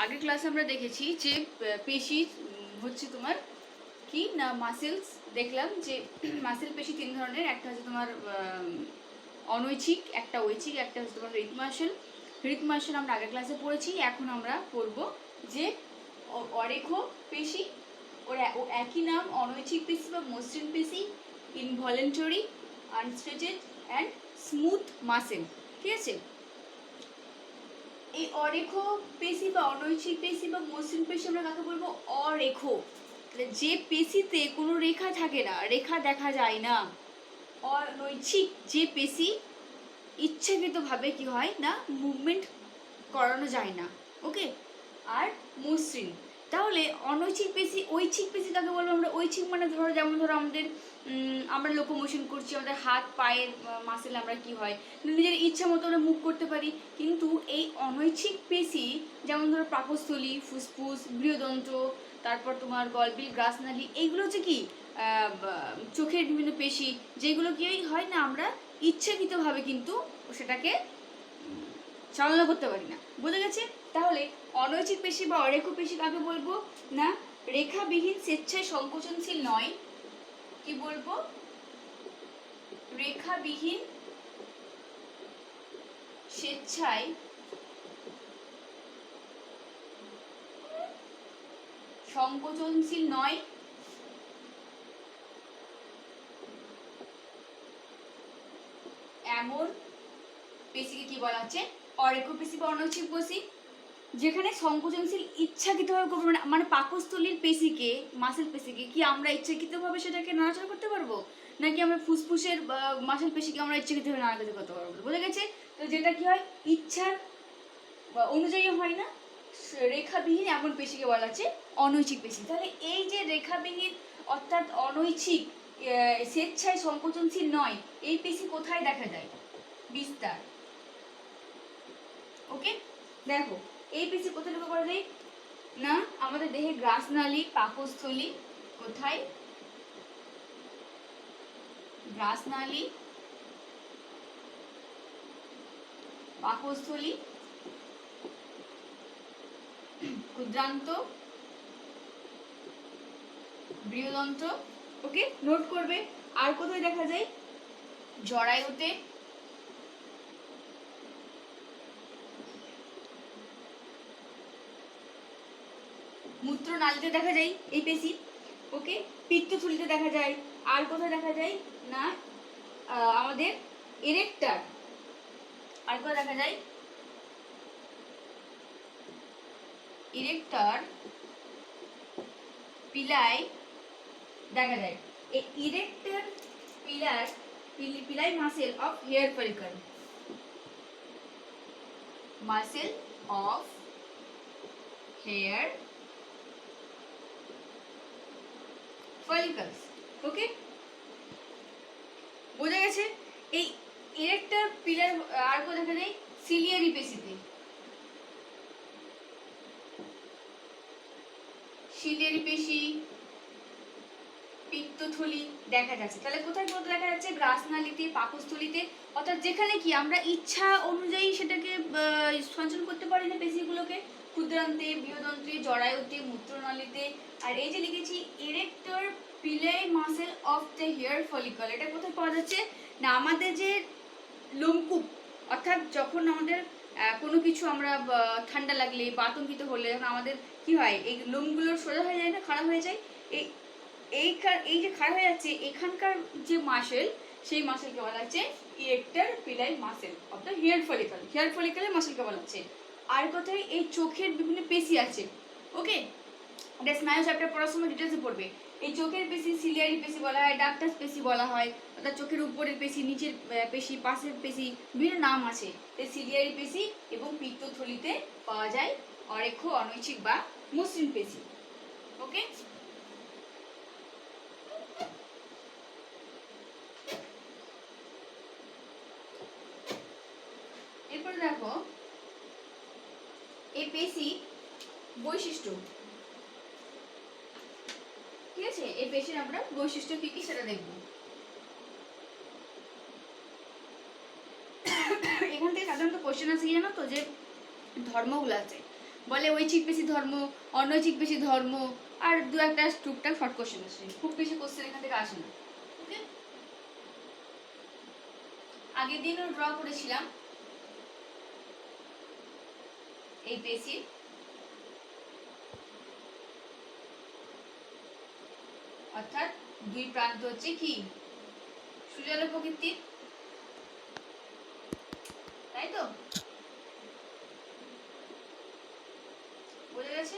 আগের ক্লাসে আমরা দেখেছি যে পেশি হচ্ছে তোমার কি না মাসেলস। দেখলাম যে মাসেল পেশি তিন ধরনের, একটা হচ্ছে তোমার অনৈচ্ছিক, একটা ঐচ্ছিক, একটা হচ্ছে তোমার হৃৎমাসেল। হৃৎমাসেল আমরা আগের ক্লাসে পড়েছি। এখন আমরা পড়ব যে অরেখ পেশি, ওর একই নাম অনৈচ্ছিক পেশি বা মসৃণ পেশি, ইনভলেন্টারি, আনস্ট্রেচেড অ্যান্ড স্মুথ মাসেল। ঠিক আছে, এই অরেখ পেশি বা অনৈচ্ছিক পেশি বা মসৃণ পেশি আমরা কাকে বলবো? অরেখ, যে পেশিতে কোনো রেখা থাকে না, রেখা দেখা যায় না। অনৈচ্ছিক যে পেশি ইচ্ছাকৃতভাবে কি হয় না মুভমেন্ট করানো যায় না। ওকে, আর মসৃণ। তাহলে অনৈচ্ছিক পেশি, ঐচ্ছিক পেশি কাকে বলবো আমরা? ঐচ্ছিক মানে ধরো, যেমন ধরো আমাদের আমরা লোকোমোশন করছি, আমাদের হাত পায়ের মাসেল আমরা কি হয় নিজের ইচ্ছা মতো আমরা মুভ করতে পারি। কিন্তু এই অনৈচ্ছিক পেশি, যেমন ধরো পাকস্থলী, ফুসফুস, বৃহদন্ত্র, তারপর তোমার গলবিল, গ্রাসনালী, এইগুলো হচ্ছে কি চোখের বিভিন্ন পেশি, যেগুলো কি হয় না আমরা ইচ্ছাকৃতভাবে কিন্তু সেটাকে চালনা করতে পারি না। বোঝা গেছে? তাহলে অনৈচ্ছিক পেশি বা অরেখ পেশি কাকে বলবো না? রেখাবিহীন, স্বেচ্ছায় সংকোচনশীল নয়। কি বলবো? রেখাবিহীন, স্বেচ্ছায় সংকোচনশীল নয়, এমন পেশিকে কি বলা হচ্ছে? অরেখ পেশি বা অনৈচ্ছিক পেশি। যেখানে সংকোচনশীল ইচ্ছাকৃতভাবে করবো, মানে পাকস্থলীর পেশিকে, মাসেল পেশিকে কি আমরা ইচ্ছাকৃতভাবে সেটাকে নাড়াচাড়া করতে পারবো, নাকি আমরা ফুসফুসের মাসেল পেশিকে আমরা ইচ্ছাকৃতভাবে নাড়াচাড়া করতে পারবো? বোঝা গেছে? তো যেটা কি হয় ইচ্ছার অনুযায়ী হয় না, রেখাবিহীন এমন পেশিকে বলা হচ্ছে অনৈচ্ছিক পেশি। তাহলে এই যে রেখাবিহীন অর্থাৎ অনৈচ্ছিক, স্বেচ্ছায় সংকোচনশীল নয়, এই পেশি কোথায় দেখা যায়? বিস্তার। ওকে, দেখো এই পেশি কোথায় লক্ষ্য করা যায় না? আমাদের দেহে গ্রাসনালী, পাকস্থলী। কোথায়? গ্রাসনালী, পাকস্থলী, ক্ষুদ্রান্ত, বৃহদন্ত্র। ওকে, নোট করবে। আর কোথায় দেখা যায়? জরায়ুতে, মূত্রনালীতে দেখা যায় এই পেশি। ওকে, পিত্তথলিতে দেখা যায়। আর কোথায় দেখা যায় না? আমাদের ইরেক্টার। আর কোথায় দেখা যায়? ইরেক্টার পিলাই দেখা যায়। এই arrector pili muscle of hair follicle, muscle of hair follicles. Okay, বোঝা গেছে? এই ইরেক্টার পিলার আর কোথায় দেখা যায়? সিলিয়ারি পেশিতে, সিলিয়ারি পেশি, পিত্তথলি দেখা যাচ্ছে। তাহলে কোথায় কোথায় দেখা যাচ্ছে? গ্রাসনালীতে, পাকস্থলীতে। অর্থাৎ যেখানে কি আমরা ইচ্ছা অনুযায়ী সেটাকে সঞ্চালন করতে পারি না পেশিগুলোকে, ক্ষুদ্রান্তে, বৃহদন্ত্রে, জরায়ুতে, মূত্রনালীতে। আর এই যে লিখেছি arrector pili muscle of the hair follicle, এটা কোথায় পাওয়া যাচ্ছে না? আমাদের যে লোমকূপ, অর্থাৎ যখন আমাদের কোনো কিছু আমরা ঠান্ডা লাগলে বা আতঙ্কিত হলে যখন আমাদের কি হয়, এই লোমগুলো সোজা হয়ে যায় না, খারাপ হয়ে যায়। এই এই যে খারাপ হয়ে যাচ্ছে, এখানকার যে মাসেল, সেই মাসেলকে বলা হচ্ছে arrector pili muscle of the hair follicle. Hair ফলিকলের মাসেলকে বলা হচ্ছে। আর কোথায়? এই চোখের বিভিন্ন পেশি আছে। ওকে, এটা স্নায়ু চ্যাপ্টার পড়ার সময় ডিটেলসে পড়বে। এই চোখের পেশি সিলিয়ারি পেশি বলা হয়, ডাক্টাস পেশি বলা হয়, অর্থাৎ চোখের উপরের পেশি, নিচের পেশি, পাশের পেশি, বিভিন্ন নাম আছে। এই সিলিয়ারি পেশি এবং পিত্তথলিতে পাওয়া যায় অরেখ, অনৈচ্ছিক বা মসৃণ পেশি। ওকে, এরপরে দেখো এই পেশি বৈশিষ্ট্য। ঠিক আছে, এই পেশির আমরা বৈশিষ্ট্য কি কি সেটা দেখব। এখান থেকে সাধারণত কোশ্চেন আছে, জানো তো, যে ধর্মগুলো আছে, বলে ঐচ্ছিক পেশি ধর্ম, অনৈচ্ছিক পেশি ধর্ম, আর দু একটা টুকটাক শর্ট কোশ্চেন আসে, খুব বেশি কোশ্চেন এখান থেকে আসে না। ওকে, আগের দিনও ড্র করেছিলাম এই পেশি, অর্থাৎ দুই প্রান্ত হচ্ছে কি সুজলা প্রকৃতির, তাই তো? বোঝা গেছে?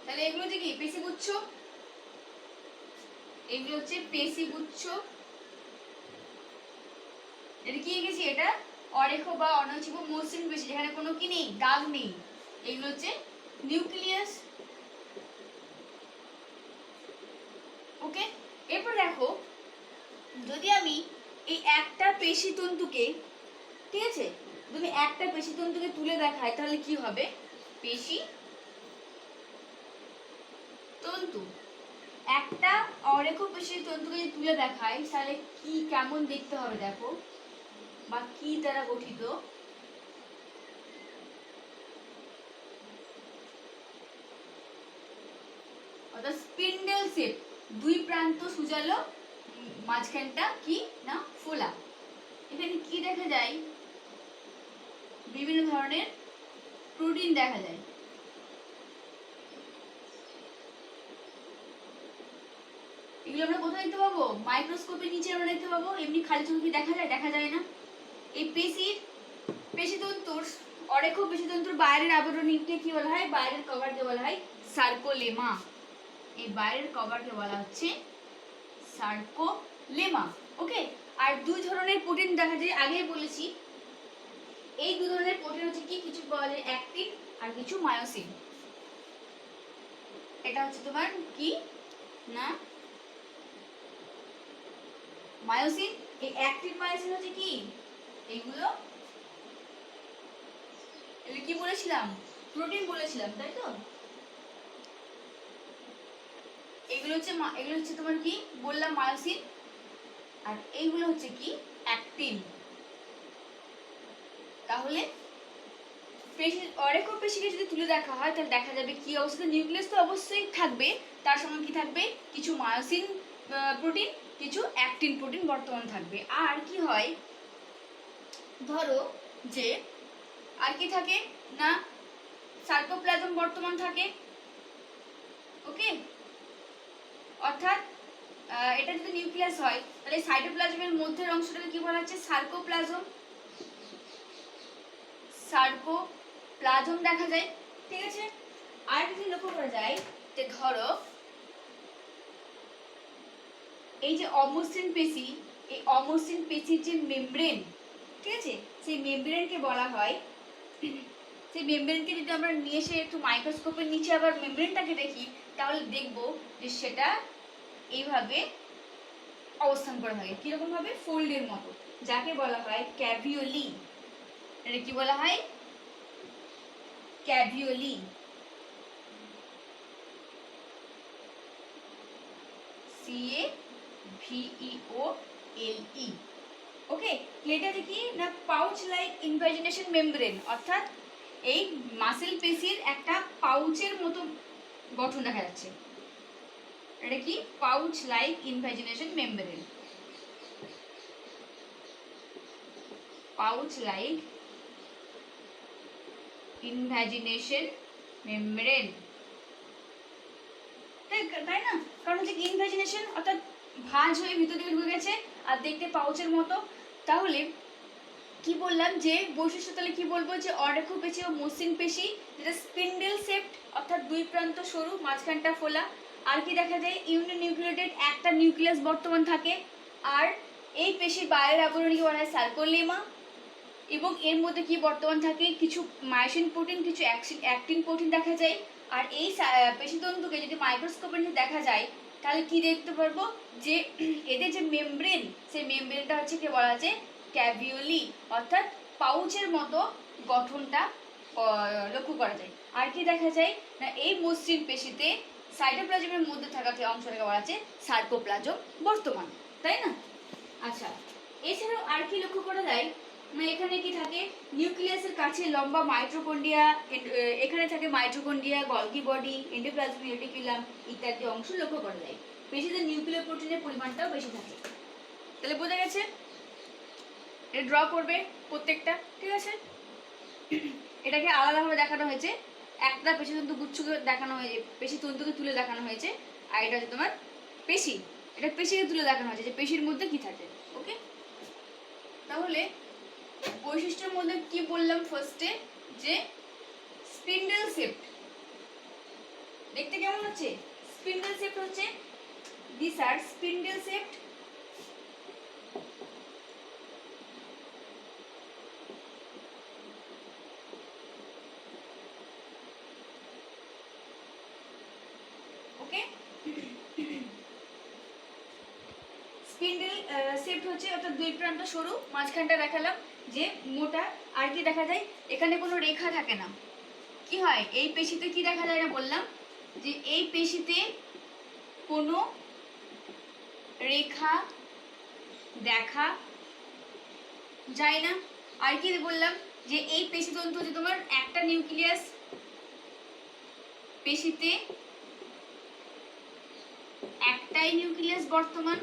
তাহলে এগুলো হচ্ছে কি পেশিগুচ্ছ, এগুলো হচ্ছে পেশিগুচ্ছ। এটা কি গেছি, এটা অরেখ বা অনৈচ্ছিক মসৃণ পেশি, যেখানে কোনো কি নেই, দাগ নেই, এগুলো হচ্ছে নিউক্লিয়াস। ওকে, এরপর দেখো, যদি আমি এই একটা পেশি তন্তুকে, ঠিক আছে, যদি একটা পেশি তন্তুকে তুলে দেখাই তাহলে কি হবে, পেশি তন্তু, একটা অরেখ পেশি তন্তুকে যদি তুলে দেখাই তাহলে কি কেমন দেখতে হবে দেখো, বা কি দ্বারা গঠিত, অর্থাৎ স্পিন্ডেল শেপ, দুই প্রান্ত সুজালো, মাঝখানটা কি না ফোলা। এখানে কি দেখা যায়, বিভিন্ন ধরনের প্রোটিন দেখা যায়। এগুলো আমরা কোথায় দেখতে পাবো, মাইক্রোস্কোপের নিচে আমরা দেখতে পাবো, এমনি খালি চোখে দেখা যায়, দেখা যায় না। এই পেশিতন্তুর, অরেখ পেশিতন্তুর বাইরের আবরণীকে কি বলা হয়, বাইরের কভারকে বলা হয় সার্কোলেমা। এই বাইরের কভারকে বলা হচ্ছে সার্কোলেমা। ওকে, আর দুই ধরনের প্রোটিন দেখা যায়, আগেই বলেছি। এই দুই ধরনের প্রোটিন হচ্ছে কি, কিছু পাওয়া যায় অ্যাক্টিন আর কিছু মায়োসিন। এটা হচ্ছে তোমার কি না মায়োসিন। এই অ্যাক্টিন মায়োসিন হচ্ছে কি, এইগুলো কি বলেছিলাম, প্রোটিন বলেছিলাম, তাই তো? এগুলো হচ্ছে তোমার কি বললাম, মায়োসিন। আর এইগুলো হচ্ছে কি অ্যাক্টিন। তাহলে পেশি, অরেখ পেশিকে যদি তুলে দেখা হয় তাহলে দেখা যাবে কি অবস্থা, নিউক্লিয়াস তো অবশ্যই থাকবে, তার সঙ্গে কি থাকবে, কিছু মায়োসিন প্রোটিন, কিছু অ্যাক্টিন প্রোটিন বর্তমান থাকবে। আর কি হয়, ধরো যে আর কি থাকে না, সাইটোপ্লাজম বর্তমান থাকে। ওকে, অর্থাৎ এটা যদি নিউক্লিয়াস হয় তাহলে সাইটোপ্লাজমের মধ্যের অংশটাকে কি বলা হচ্ছে, সার্কোপ্লাজম। সার্কোপ্লাজম দেখা যায়, ঠিক আছে। আর যদি লক্ষ্য করা যায় যে ধরো এই যে অমসৃণ পেশি, এই অমসৃণ পেশির যে মেমব্রেন, ঠিক আছে, সেই মেমব্রেনকে বলা হয়, সেই মেমব্রেনকে যদি আমরা নিয়ে এসে একটু মাইক্রোস্কোপের নিচে আবার মেমব্রেনটাকে দেখি তাহলে দেখব যে সেটা এইভাবে অবস্থান করে থাকে, কিরকম ভাবে, ফোল্ডের মতো, যাকে বলা হয় ক্যাভিওলি। এটা কি বলা হয়, ক্যাভিওলি। CAVEOLE। ওকে, এটা কি না পাউচ লাইক ইনভাজিনেশন মেমব্রেন, অর্থাৎ এই মাসেল পেশির একটা পাউচের মতো গঠন দেখা যাচ্ছে। এটা কি pouch like invagination membrane, pouch like invagination membrane, তাই না? কারণ হচ্ছে ইনভাজিনেশন অর্থাৎ ভাঁজ হয়ে ভিতর দিকে ঢুকে গেছে আর দেখতে পাউচের মতো। তাহলে কি বললাম যে বৈশিষ্ট্য, তাহলে কি বলবো যে অরেখ পেশি ও মসৃণ পেশি, যেটা স্পিন্ডেল শেপড, অর্থাৎ দুই প্রান্ত সরু, মাঝখানটা ফোলা। আর কি দেখা যায়, ইউনিনিউক্লিয়েটেড, একটা নিউক্লিয়াস বর্তমান থাকে। আর এই পেশির বাইরের আবরণীকে বলা হয় সার্কোলেমা, এবং এর মধ্যে কি বর্তমান থাকে, কিছু মায়োসিন প্রোটিন, কিছু অ্যাক্টিন প্রোটিন দেখা যায়। আর এই পেশিতন্তুকে যদি মাইক্রোস্কোপের নিচে দেখা যায় তাহলে কি দেখতে পারবো, যে এদের যে মেমব্রেন, সেই মেমব্রেনটা হচ্ছে কি বলা আছে ক্যাভিওলি, অর্থাৎ পাউচের মতো গঠনটা লক্ষ্য করা যায়। আর কি দেখা যায় না, এই মসৃণ পেশিতে সাইটোপ্লাজমের মধ্যে থাকা যে অংশটাকে বলা হচ্ছে সার্কোপ্লাজম বর্তমান, তাই না? আচ্ছা, এছাড়াও আর কি লক্ষ্য করা যায় না, এখানে কি থাকে, নিউক্লিয়াসের কাছে লম্বা মাইটোকন্ড্রিয়া, এখানে থাকে mitochondria, Golgi body, endoplasmic reticulum ইত্যাদি অংশ লক্ষ্য করা যায়। পেশিতে নিউক্লিয়ার প্রোটিনের পরিমাণটাও বেশি থাকে। তাহলে বোঝা গেছে, এটা ড্র করবে প্রত্যেকটা, ঠিক আছে? এটাকে আলাদাভাবে দেখানো হয়েছে, একটা পেশিতন্তু গুচ্ছকে দেখানো হয়েছে, পেশি তন্তুকে তুলে দেখানো হয়েছে, আর এটা হচ্ছে তোমার পেশি, এটা পেশিকে তুলে দেখানো হয়েছে যে পেশির মধ্যে কি থাকে। ওকে, তাহলে বৈশিষ্ট্যের মধ্যে কি বললাম ফার্স্টে, যে স্পিন্ডেল শেপড, দেখতে কেমন হচ্ছে? স্পিন্ডেল শেপড হচ্ছে, this are spindle shaped, okay? Spindle shaped হচ্ছে, অর্থাৎ দুই প্রান্ত সরু, মাঝখানটা দেখালাম যে মোটা। আর কি দেখা যায়, এখানে কোনো রেখা থাকে না। কি হয় এই পেশিতে, কি দেখা যায় না বললাম যে এই পেশিতে কোনো রেখা দেখা যায় না। আর কি বললাম, যে এই পেশিতন্তু হচ্ছে তোমার একটা নিউক্লিয়াস, পেশিতে একটাই নিউক্লিয়াস বর্তমান।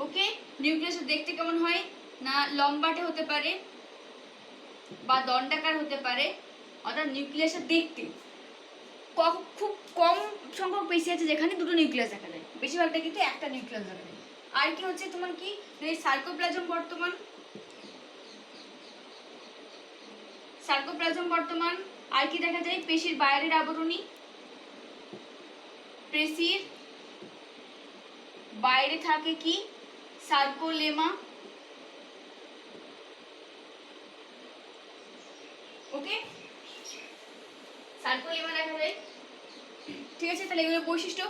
ওকে, নিউক্লিয়াস দেখতে কেমন হয় না, লম্বাটে হতে পারে বা দণ্ডাকার হতে পারে, অর্থাৎ নিউক্লিয়াসের দেখতে খুব কম সংখ্যক পেশি আছে যেখানে দুটো নিউক্লিয়াস দেখা যায়, বেশিরভাগটা কিন্তু একটা নিউক্লিয়াস দেখা যায়। আর কি হচ্ছে তোমার কি, সার্কোপ্লাজম বর্তমান, সার্কোপ্লাজম বর্তমান। আর কি দেখা যায়, পেশির বাইরের আবরণী, পেশির বাইরে থাকে কি, সার্কোলেমা। ওকে, সার্কোলেমা দেখা যায়, ঠিক আছে? তাহলে এগুলো বৈশিষ্ট্য,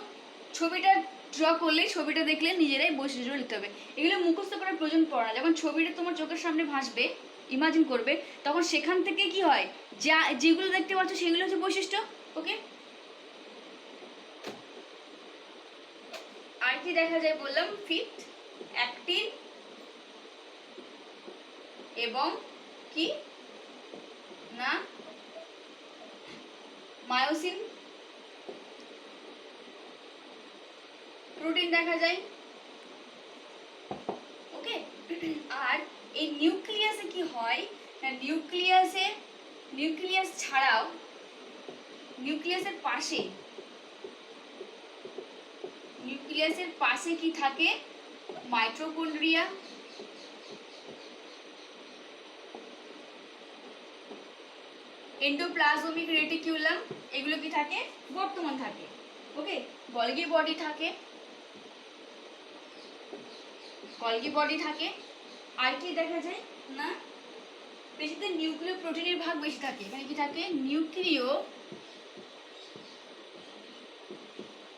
ছবিটা ড্র করলে, ছবিটা দেখলে নিজেরাই বৈশিষ্ট্য লিখতে হবে। এগুলো মুখস্থ করার প্রয়োজন পড়ে না, যখন ছবিটা তোমার চোখের সামনে ভাসবে, ইমাজিন করবে, তখন সেখান থেকে কি হয়, যা যেগুলো দেখতে পাচ্ছ সেগুলো হচ্ছে বৈশিষ্ট্য। ওকে, আর কি দেখা যায় বললাম, ফিফথ অ্যাক্টিন এবং কি না মায়োসিন প্রোটিন দেখা যায়। ওকে, আর এই নিউক্লিয়াসে কি হয়, নিউক্লিয়াস ছাড়াও নিউক্লিয়াসের পাশে কি থাকে, মাইটোকন্ড্রিয়া, এন্ডোপ্লাজমিক রেটিকুলাম, এগুলো কি থাকে, বর্তমান থাকে। ওকে, গলগি বডি থাকে, আর কি দেখা যায় না, পেশিতে নিউক্লিয় প্রোটিনের ভাগ বেশি থাকে। এখানে কি থাকে, নিউক্লিয়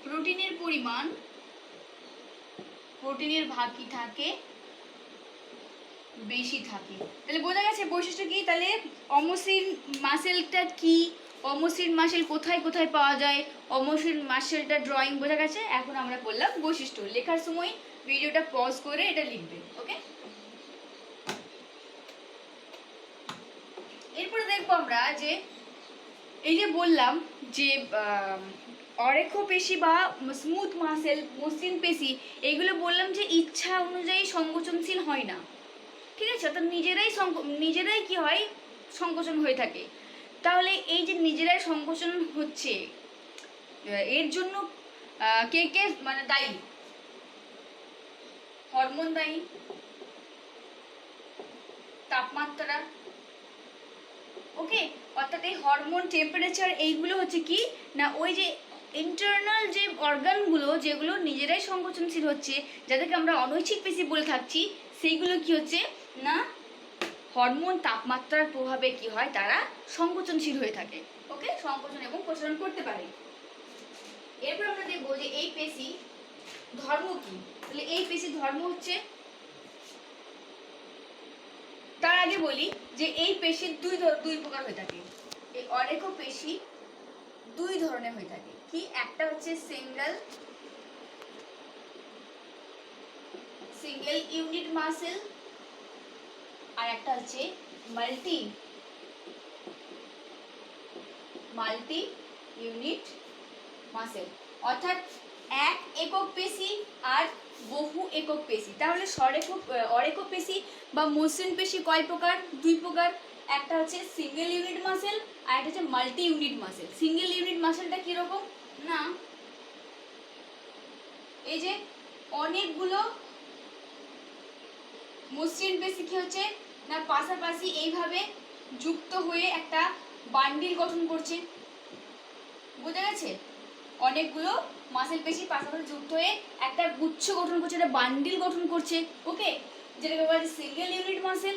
প্রোটিনের পরিমাণ, প্রোটিনের ভাগ কি থাকে, বেশি থাকে। তাহলে বোঝা গেছে বৈশিষ্ট্য কি। তাহলে অমসৃণ মাসেলটা কি, অমসৃণ মাসেল কোথায় কোথায় পাওয়া যায়, অমসৃণ মাসেলটা ড্রয়িং বোঝা গেছে। এখন আমরা বললাম বৈশিষ্ট্য, লেখার সময় ভিডিওটা পজ করে এটা লিখবে। ওকে, এরপরে দেখবো আমরা যে এই যে বললাম যে অরেখ পেশি বা স্মুথ মাসেল, মসৃণ পেশি, এইগুলো বললাম যে ইচ্ছা অনুযায়ী সংকোচনশীল হয় না, ঠিক আছে? অর্থাৎ নিজেরাই কি হয়, সংকোচন হয়ে থাকে। তাহলে এই যে নিজেরাই সংকোচন হচ্ছে, এর জন্য কে কে মানে দায়ী, হরমোন দায়ী, তাপমাত্রা। ওকে, অর্থাৎ এই হরমোন, টেম্পারেচার, এইগুলো হচ্ছে কি না, ওই যে ইন্টারনাল যে অর্গানগুলো যেগুলো নিজেরাই সংকোচনশীল হচ্ছে, যাদেরকে আমরা অনৈচ্ছিক পেশি বলে থাকছি, সেইগুলো কি হচ্ছে না, হরমোন, তাপমাত্রার প্রভাবে কি হয়, তারা সংকোচনশীল হয়ে থাকে। ওকে, সংকোচন এবং প্রসারণ করতে পারে। এরপর আমরা দেখবো যে এই পেশি ধর্ম কি। তাহলে এই পেশি ধর্ম হচ্ছে, তার আগে বলি যে এই পেশির দুই প্রকার হয়ে থাকে, এই অরেখ পেশি দুই ধরনের হয়ে থাকে। কি, একটা হচ্ছে সিঙ্গেল ইউনিট মাসেল, আর একটা হচ্ছে মাল্টি ইউনিট মাসেল, অর্থাৎ এক একক পেশি আর বহু একক পেশি। তাহলে অরেকক পেশি বা মসৃণ পেশি কয় প্রকার? দুই প্রকার। একটা হচ্ছে সিঙ্গেল ইউনিট মাসেল আর একটা হচ্ছে multi unit muscle. Single unit মাসেলটা কিরকম না, এই যে অনেকগুলো মসৃণ পেশি কি হচ্ছে না পাশাপাশি এইভাবে যুক্ত হয়ে একটা বান্ডিল গঠন করছে, বুঝা গেছে? অনেকগুলো মাসেল পেশি পাশাপাশি যুক্ত হয়ে একটা গুচ্ছ গঠন করছে, একটা বান্ডিল গঠন করছে। ওকে, যেটাকে বলা হয় সিঙ্গেল ইউনিট মাসেল।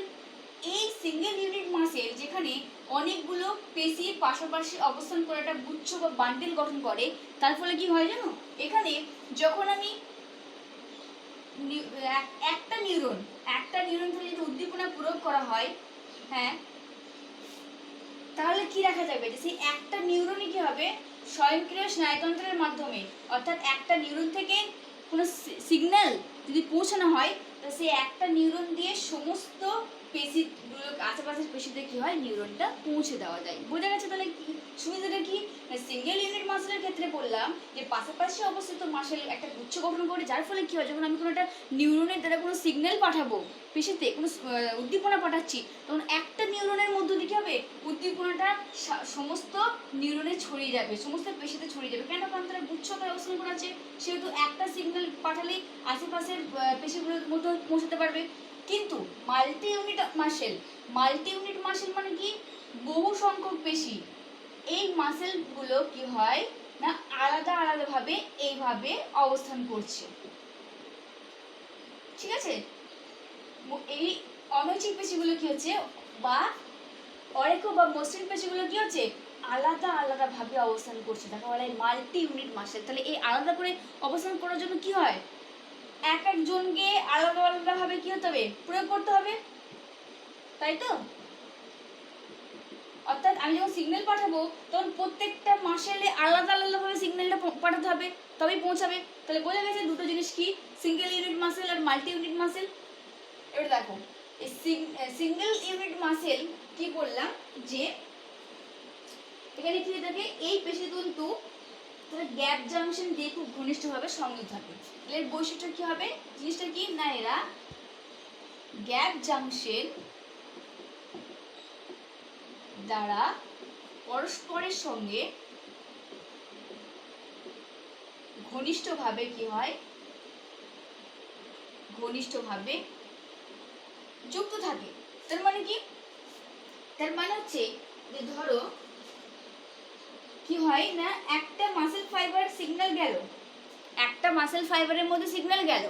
এই সিঙ্গেল ইউনিট মাসেল যেখানে অনেকগুলো পেশি পাশাপাশি অবস্থান করে একটা গুচ্ছ বা বান্ডিল গঠন করে, তার ফলে কি হয় জানো, এখানে যখন আমি একটা নিউরন থেকে যদি উদ্দীপনা প্রয়োগ করা হয়, হ্যাঁ, তাহলে কি দেখা যাবে যে সেই একটা নিউরনই কি হবে স্বয়ংক্রিয় স্নায়ুতন্ত্রের মাধ্যমে, অর্থাৎ একটা নিউরন থেকে কোনো সিগন্যাল যদি পৌঁছানো হয়, তো সেই একটা নিউরন দিয়ে সমস্ত পেশিগুলো আশেপাশের পেশিতে কি হয় নিউরনটা পৌঁছে দেওয়া যায়। বোঝা গেছে? তাহলে কি সুবিধাটা কি? সিঙ্গেল ইউনিট মাসেলের ক্ষেত্রে বললাম যে পাশাপাশি অবস্থিত মাসেল একটা গুচ্ছ গঠন করে, যার ফলে কি হয় যখন আমি কোনো একটা নিউরনের দ্বারা কোনো সিগন্যাল পাঠাবো, পেশিতে কোনো উদ্দীপনা পাঠাচ্ছি, তখন একটা নিউরনের মধ্য দিয়ে কি হবে উদ্দীপনাটা সমস্ত নিউরনে ছড়িয়ে যাবে, সমস্ত পেশিতে ছড়িয়ে যাবে। কেন? কারণ তারা গুচ্ছকারে অবস্থান করাচ্ছে, সেহেতু একটা সিগন্যাল পাঠালেই আশেপাশের পেশিগুলোর মধ্যে পৌঁছাতে পারবে। কিন্তু মাল্টি ইউনিট মাসেল মানে কি, বহু সংখ্যক পেশি। এই মাসেলগুলো কি হয় না আলাদা আলাদাভাবে এইভাবে অবস্থান করছে, ঠিক আছে? এই অনৈচ্ছিক পেশিগুলো কি হচ্ছে বা অরেখ বা মসৃণ পেশিগুলো কি হচ্ছে আলাদা আলাদাভাবে অবস্থান করছে, তাকে বলা হয় মাল্টি ইউনিট মাসেল। তাহলে এই আলাদা করে অবস্থান করার জন্য কি হয়, এক একজনকে আলাদা আলাদাভাবে কি হতে হবে প্রয়োগ করতে হবে, তাই তো? অর্থাৎ আমি যখন সিগন্যাল পাঠাবো তখন প্রত্যেকটা মাসেলে আলাদা আলাদাভাবে সিগন্যালটা পাঠাতে হবে, তবেই পৌঁছাবে। তাহলে বোঝা গেছে দুটো জিনিস কি, সিঙ্গেল ইউনিট মাসেল আর মাল্টি ইউনিট মাসেল। এবার দেখো এই সিঙ্গেল ইউনিট মাসেল কি বললাম যে এখানে কি থাকে, এই পেশিতন্তু তাহলে গ্যাপ জাংশন দিয়ে খুব ঘনিষ্ঠভাবে সংযুক্ত থাকে। এর বৈশিষ্ট্য কি হবে, জিনিসটা কি না এরা গ্যাপ জাংশন দ্বারা পরস্পরের সঙ্গে ঘনিষ্ঠভাবে কি হয় ঘনিষ্ঠভাবে যুক্ত থাকে। তার মানে কি, তার মানে হচ্ছে যে ধরো কি হয় না একটা মাসেল ফাইবার সিগন্যাল গেল, একটা মাসেল ফাইবারের মধ্যে সিগন্যাল গেল,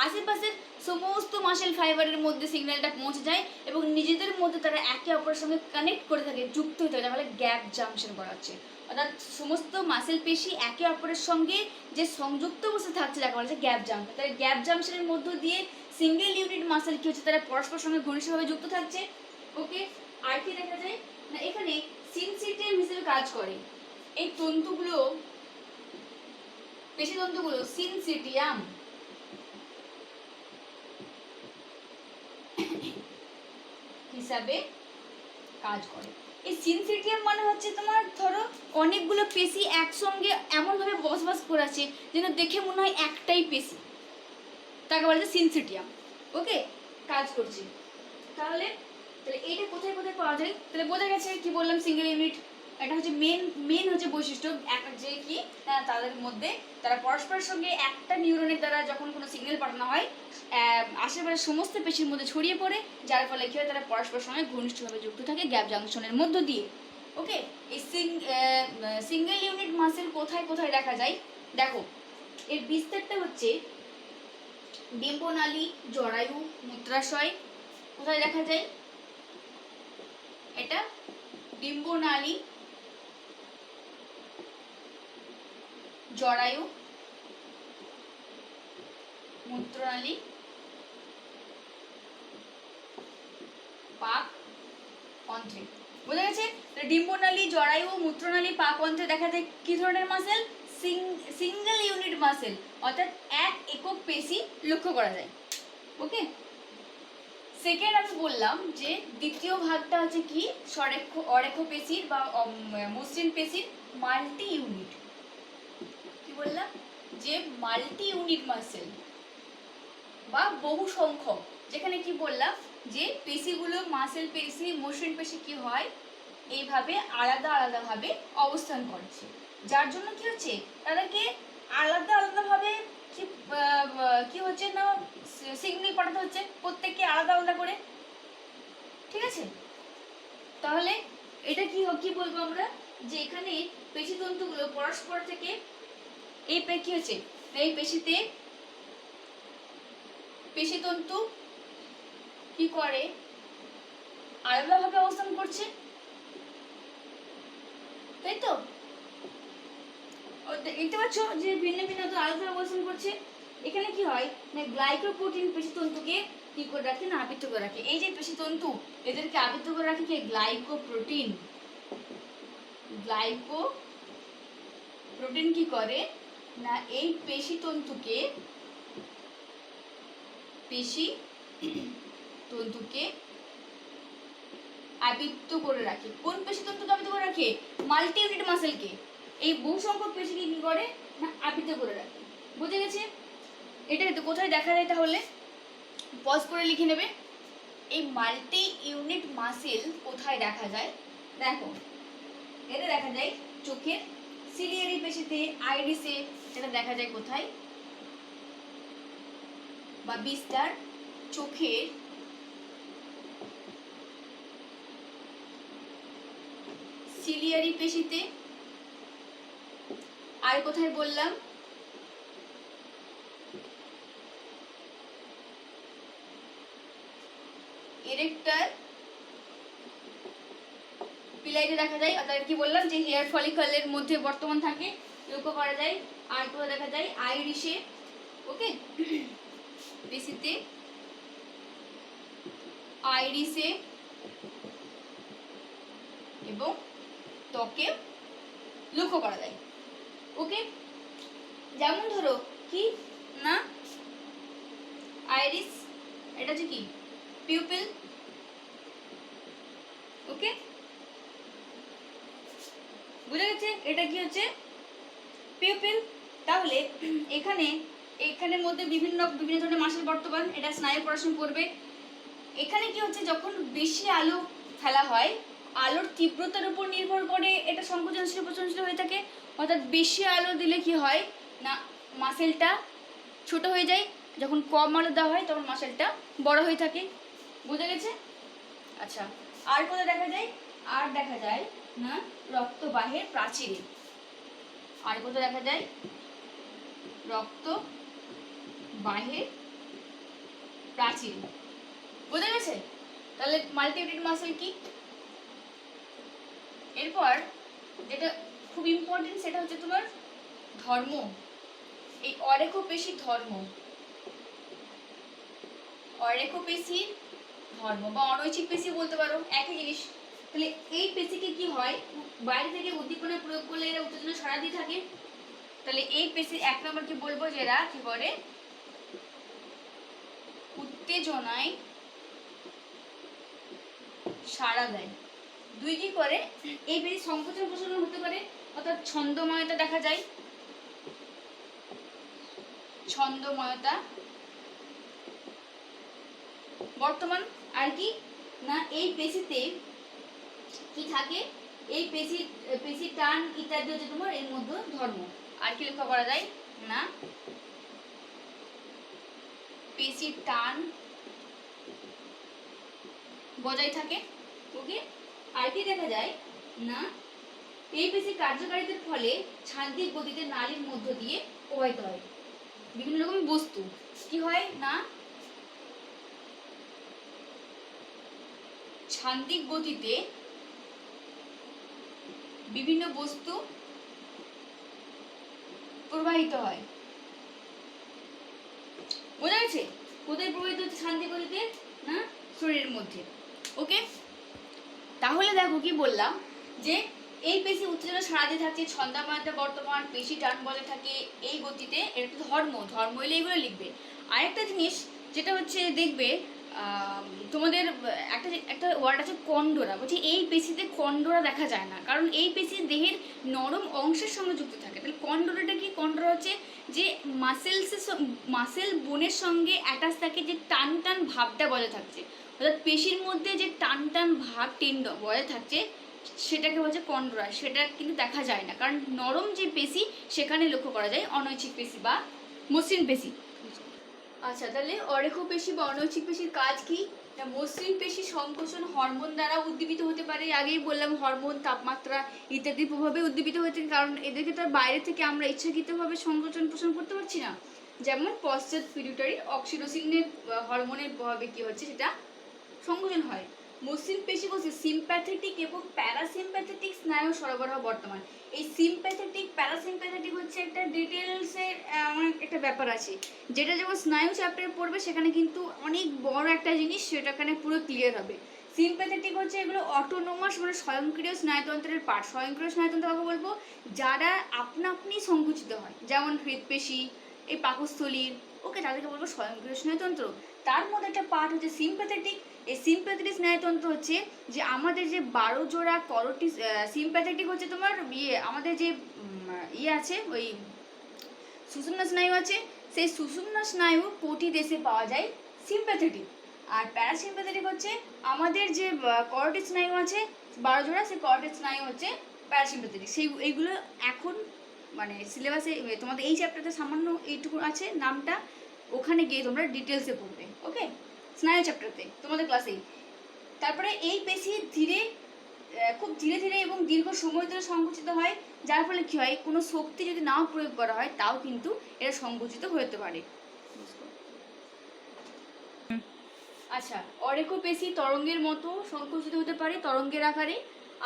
আশেপাশের সমস্ত মাসেল ফাইবারের মধ্যে সিগন্যালটা পৌঁছে যায় এবং নিজেদের মধ্যে তারা একে অপরের সঙ্গে কানেক্ট করে থাকে, যুক্ত হয়ে থাকে, তাহলে গ্যাপ জাংশন করাচ্ছে। অর্থাৎ সমস্ত মাসেল পেশি একে অপরের সঙ্গে যে সংযুক্ত অবস্থা থাকছে যাকে বলা হচ্ছে গ্যাপ জাংশন। তাহলে গ্যাপ জাংশনের মধ্য দিয়ে সিঙ্গেল ইউনিট মাসেল কি হচ্ছে তারা পরস্পর সঙ্গে ঘনিষ্ঠভাবে যুক্ত থাকছে। ওকে, আর কি দেখা যায় না এখানে সিনসিটিয়াম হিসেবে কাজ করে এই তন্তুগুলো, পেশিতন্তুগুলো সিনসিটিয়াম হিসাবে কাজ করে। এই সিনসিটিয়াম মানে হচ্ছে তোমার ধরো অনেকগুলো পেশি একসঙ্গে এমনভাবে বসবাস করাচ্ছে যেন দেখে মনে হয় একটাই পেশি, তাকে বলা যায় সিনসিটিয়াম। ওকে, কাজ করছে। তাহলে এইটা কোথায় কোথায় পাওয়া যায়, তাহলে বোঝা গেছে কি বললাম, সিঙ্গেল ইউনিট এটা হচ্ছে মেন হচ্ছে বৈশিষ্ট্য যে কি তাদের মধ্যে তারা পরস্পরের সঙ্গে একটা নিউরনের দ্বারা যখন কোনো সিগন্যাল পাঠানো হয় আশেপাশের সমস্ত পেশির মধ্যে ছড়িয়ে পড়ে, যার ফলে কি হয় তারা পরস্পরের সঙ্গে ঘনিষ্ঠভাবে যুক্ত থাকে গ্যাপ জাংশনের মধ্য দিয়ে। ওকে, এই সিঙ্গেল ইউনিট মাসেল কোথায় কোথায় দেখা যায় দেখো, এর বিস্তারটা হচ্ছে ডিম্বনালী, জরায়ু, মূত্রাশয়। কোথায় দেখা যায় এটা, ডিম্বনালী, জরায়ু, মূত্রনালী, পাক, অন্ত্রে। বোঝা গেছে? ডিম্বনালী, জরায়ু, মূত্রনালী, পাকঅন্ত্রে দেখা যায় কি ধরনের মাসেল? সিঙ্গেল ইউনিট মাসেল, অর্থাৎ এক একক পেশি লক্ষ্য করা যায়। ওকে, সেকেন্ড আমি বললাম যে দ্বিতীয় ভাগটা হচ্ছে কি অরেখ পেশির বা মসৃণ পেশির মাল্টি ইউনিট। কি বললাম? যে মাল্টি ইউনিট মাসেল বা বহু সংখ্যক, যেখানে কি বললাম যে পেশিগুলো মাসেল পেশি, মসৃণ পেশি কি হয় এইভাবে আলাদা আলাদাভাবে অবস্থান করছে, যার জন্য কি হচ্ছে তাদেরকে আলাদা আলাদাভাবে কি হচ্ছে না সিগন্যাল পাঠাতে হচ্ছে প্রত্যেককে আলাদা আলাদা করে। ঠিক আছে, তাহলে এটা কি বলবো আমরা, যে এখানে পেশিতন্তুগুলো পরস্পর থেকে এই কি হচ্ছে এই পেশিতন্তু কি করে আলাদাভাবে অবস্থান করছে, তাই তো? দেখতে পাচ্ছ যে ভিন্ন ভিন্ন আলাদা অবস্থান করছে। এখানে কি হয় না গ্লাইকোপ্রোটিন পেশিতন্তুকে কি করে রাখে না আবৃত করে রাখে। এই যে পেশিতন্তু এদেরকে আবৃত করে রাখে কি গ্লাইকোপ্রোটিন। গ্লাইকোপ্রোটিন কি করে না এই পেশিতন্তুকে আবৃত করে রাখে। কোন পেশিতন্তুকে আবৃত করে রাখে? মাল্টি ইউনিট মাসেলকে এই বহু সংখ্যক পেশিকে কি করে না আবৃত করে রাখে। বুঝে গেছে? এটা কোথায় দেখা যায় তাহলে? পজ করে লিখে নেবে। এই মাল্টি ইউনিট মাসেল কোথায় দেখা যায়? দেখো, এটা দেখা যায় চোখের সিলিয়ারি পেশিতে, আইরিসে। এটা দেখা যায় কোথায়? বা বিস্তার চোখের সিলিয়ারি পেশিতে। আর কোথায় বললাম? ইরেক্টার পিলাইতে দেখা যায়, অর্থাৎ কি বললাম যে হেয়ার ফলিকলের মধ্যে বর্তমান থাকে, লক্ষ্য করা যায়। আর কোথায় দেখা যায়? আইরিসে। ওকে, পেশিতে, আইরিসে এবং ত্বকে লক্ষ্য করা যায়। ওকে, যেমন ধরো কি না আইরিস, এটা হচ্ছে কি পিউপিল। ওকে, বুঝা গেছে? এটা কি হচ্ছে পিউপিল। তাহলে এখানের মধ্যে বিভিন্ন ধরনের মাসেল বর্তমান, এটা স্নায়ু পড়াশোনা করবে। এখানে কি হচ্ছে যখন বেশি আলো ফেলা হয়, আলোর তীব্রতার উপর নির্ভর করে এটা সংকোচনশীল প্রচনশীল হয়ে থাকে। অর্থাৎ বেশি আলো দিলে কি হয় না মাসেলটা ছোট হয়ে যায়, যখন কম আলো দেওয়া হয় তখন মাসেলটা বড় হয়ে থাকে। বুঝা গেছে? আচ্ছা, আর কোথায় দেখা যায়? আর দেখা যায় না রক্তবাহের প্রাচীরে। আর কোথায় দেখা যায়? রক্তবাহের প্রাচীর। বোঝা গেছে? তাহলে মাল্টি ইউনিট মাসেল কি। এরপর যেটা খুব ইম্পর্টেন্ট সেটা হচ্ছে তোমার ধর্ম, এই অরেখোপেশির ধর্ম। অরেখোপেশির ধর্ম বা অনৈচ্ছিক পেশি বলতে পারো, একই জিনিস। তাহলে এই পেশিকে কি হয় বাইরে থেকে উদ্দীপনা প্রয়োগ করলে এরা উত্তেজনা সাড়া দিয়ে থাকে। তাহলে এই পেশি এক নম্বর কি বলবো যে এরা কি করে উত্তেজনায় সাড়া দেয়। দুই কি করে এই পেশি সংকোচন প্রসারণ হতে পারে, অর্থাৎ ছন্দময়তা দেখা যায়। ছন্দময়তা বর্তমান। আর কি না এই পেশিতে কি থাকে, এই পেশি টান ইত্যাদি হচ্ছে তোমার এর মধ্যে ধর্ম। আর কি লক্ষ্য করা যায় না পেশি টান বজায় থাকে। ওকে, আর কি দেখা যায় না এই পেশি কার্যকারিতার ফলে ছান্দিক গতিতে নালীর মধ্য দিয়ে প্রবাহিত হয়। বিভিন্ন রকম বস্তু কি হয় না ছান্দিক গতিতে বিভিন্ন বস্তু প্রবাহিত হয়। বোঝা গেছে? কোথায় প্রবাহিত হচ্ছে ছান্দিক গতিতে না শরীরের মধ্যে। ওকে, তাহলে দেখো কি বললাম, যে এই পেশি উত্তেজনা সারাতে থাকছে, ছন্দামাত্রা বর্তমান, পেশি টান বজায় থাকে এই গতিতে, এটা তো ধর্ম এলে এগুলো লিখবে। আরেকটা জিনিস যেটা হচ্ছে দেখবে, তোমাদের একটা একটা ওয়ার্ড আছে কন্ডরা, বলছি এই পেশিতে কন্ডরা দেখা যায় না, কারণ এই পেশি দেহের নরম অংশের সঙ্গে যুক্ত থাকে। তাহলে কন্ডরাটা কি? কন্ডরা হচ্ছে যে মাসেল বোনের সঙ্গে অ্যাটাচ থাকে, যে টান টান ভাবটা বজায় থাকছে, অর্থাৎ পেশির মধ্যে যে টান টান ভাব বজায় থাকছে সেটাকে বলছে কন্ডরা। সেটা কিন্তু দেখা যায় না, কারণ নরম যে পেশি সেখানে লক্ষ্য করা যায় অনৈচ্ছিক পেশি বা মসৃণ পেশি। আচ্ছা, তাহলে অরেখ পেশি বা অনৈচ্ছিক পেশির কাজ কি? মসৃণ পেশি সংকোচন হরমোন দ্বারা উদ্দীপিত হতে পারে। আগেই বললাম হরমোন, তাপমাত্রা ইত্যাদির প্রভাবে উদ্দীপিত হতে, কারণ এদেরকে তো বাইরে থেকে আমরা ইচ্ছাকৃতভাবে সংকোচন পোষণ করতে পারছি না। যেমন পশ্চাৎ পিটুইটারি অক্সিটোসিনের হরমোনের প্রভাবে কি হচ্ছে, সেটা সংকোচন হয়। মসৃণ পেশি বলছে সিম্প্যাথেটিক এবং প্যারাসিম্প্যাথেটিক স্নায়ু সরবরাহ বর্তমান। এই সিম্প্যাথেটিক প্যারাসিম্প্যাথেটিক হচ্ছে একটা ডিটেলসের একটা ব্যাপার আছে, যেটা যখন স্নায়ু চ্যাপ্টারে পড়বে সেখানে কিন্তু অনেক বড় একটা জিনিস সেটাখানে পুরো ক্লিয়ার হবে। সিম্প্যাথেটিক হচ্ছে এগুলো অটোনোমাস, মানে স্বয়ংক্রিয় স্নায়ুতন্ত্রের পার্ট। স্বয়ংক্রিয় স্নায়ুতন্ত্র কাকে বলবো? যারা আপনা আপনি সংকুচিত হয়, যেমন হৃদপেশি, এই পাকস্থলীর, ওকে, তাদেরকে বলবো স্বয়ংক্রিয় স্নায়ুতন্ত্র। তার মধ্যে একটা পার্ট হচ্ছে সিম্প্যাথেটিক। এই সিম্প্যাথেটিক স্নায়ুতন্ত্র হচ্ছে যে আমাদের যে 12 জোড়া করোটিস, সিম্প্যাথেটিক হচ্ছে তোমার আমাদের যে আছে, ওই সুষুম্না স্নায়ু আছে, সেই সুষুম্না স্নায়ু কোটি দেশে পাওয়া যায় সিম্প্যাথেটিক। আর প্যারাসিম্প্যাথেটিক হচ্ছে আমাদের যে করোটিস স্নায়ু আছে 12 জোড়া, সেই করোটিস স্নায়ু হচ্ছে প্যারাসিম্প্যাথেটিক। এইগুলো এখন মানে সিলেবাসে তোমাদের এই চ্যাপ্টারতে সামান্য এইটুকু আছে নামটা, ওখানে গিয়ে তোমরা ডিটেলসে পড়বে, ওকে, স্নায়ু চ্যাপ্টারতে তোমাদের ক্লাসেই। তারপরে এই পেশি খুব ধীরে ধীরে এবং দীর্ঘ সময় ধরে সংকুচিত হয়, যার ফলে কী হয়, কোনো শক্তি যদি নাও প্রয়োগ করা হয় তাও কিন্তু এটা সংকুচিত হতে পারে। আচ্ছা, অরেখ পেশি তরঙ্গের মতো সংকুচিত হতে পারে, তরঙ্গের আকারে।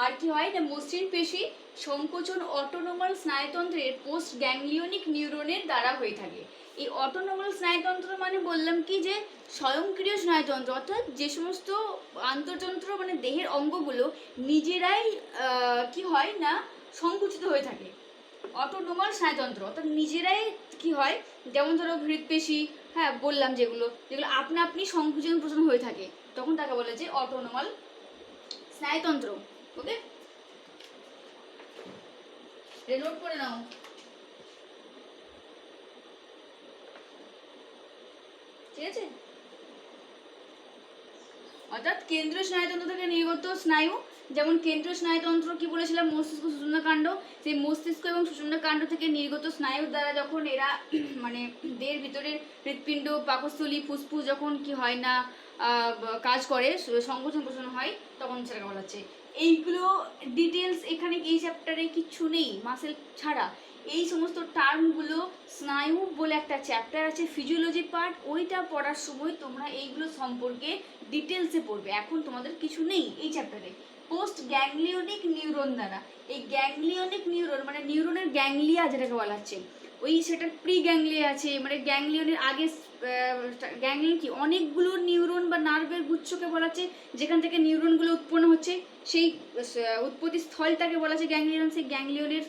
আর কি হয় না, মসৃণ পেশি সংকোচন অটোনোমাল স্নায়ুতন্ত্রের পোস্ট গ্যাংলিয়নিক নিউরনের দ্বারা হয়ে থাকে। এই অটোনোমাল স্নায়ুতন্ত্র মানে বললাম কি, যে স্বয়ংক্রিয় স্নায়ুতন্ত্র, অর্থাৎ যে সমস্ত আন্তর্যন্ত্র মানে দেহের অঙ্গগুলো নিজেরাই কি হয় না সংকুচিত হয়ে থাকে। অটোনোমাল স্নায়ুতন্ত্র অর্থাৎ নিজেরাই কি হয়, যেমন ধরো হৃদপেশি, হ্যাঁ বললাম, যেগুলো আপনা আপনি সংকুচন প্রচলন হয়ে থাকে, তখন তাকে বলে যে অটোনোমাল স্নায়ুতন্ত্র। ওকে, নোট করে নাও। ঠিক আছে, অর্থাৎ কেন্দ্রীয় স্নায়ুতন্ত্র থেকে নির্গত স্নায়ু, যেমন কেন্দ্রীয় স্নায়ুতন্ত্র কি বলেছিলাম, মস্তিষ্ক সুষুম্নাকাণ্ড, সেই মস্তিষ্ক এবং সুষুম্নাকাণ্ড থেকে নির্গত স্নায়ুর দ্বারা যখন এরা মানে দেহের ভিতরের হৃৎপিণ্ড, পাকস্থলী, ফুসফুস যখন কি হয় না কাজ করে, সংকোচন প্রচলন হয়, তখন সেটাকে বলা হচ্ছে। এইগুলো ডিটেলস এখানে এই চ্যাপ্টারে কিচ্ছু নেই মাসেল ছাড়া। এই সমস্ত টার্মগুলো স্নায়ু বলে একটা চ্যাপ্টার আছে ফিজিওলজি পার্ট, ওইটা পড়ার সময় তোমরা এইগুলো সম্পর্কে ডিটেলসে পড়বে। এখন তোমাদের কিছু নেই এই চ্যাপ্টারে। পোস্ট গ্যাংলিওনিক নিউরন দ্বারা, এই গ্যাংলিওনিক নিউরন মানে নিউরনের গ্যাংলিয়া যেটাকে বলা হচ্ছে, ওই সেটার প্রি গ্যাংলিয়া আছে, মানে গ্যাংলিয়নের আগে গ্যাংলিয়ন কি অনেকগুলো নিউরন বা নার্ভের গুচ্ছকে বলা হচ্ছে, যেখান থেকে নিউরনগুলো উৎপন্ন হচ্ছে, সেই উৎপত্তি স্থলটাকে বলা হচ্ছে গ্যাংলিয়ন। সেই গ্যাংলিয়নের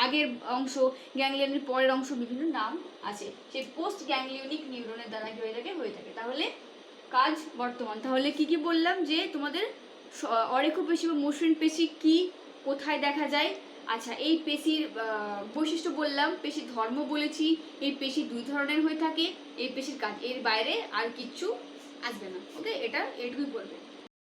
আগের অংশ, গ্যাংলিয়নের পরের অংশ, বিভিন্ন নাম আছে। সেই পোস্ট গ্যাংলিওনিক নিউরনের দ্বারা কি হয়ে থাকে। তাহলে কাজ বর্তমান, তাহলে কি বললাম, যে তোমাদের অরেখ পেশি বা মসৃণ পেশি কি, কোথায় দেখা যায়। আচ্ছা, এই পেশির বৈশিষ্ট্য বললাম, পেশির ধর্ম বলেছি, এই পেশি 2 ধরনের হয়ে থাকে, এই পেশির কাজ, এর বাইরে আর কিচ্ছু আসবে না। ওকে, এটা এটুকুই বলবে।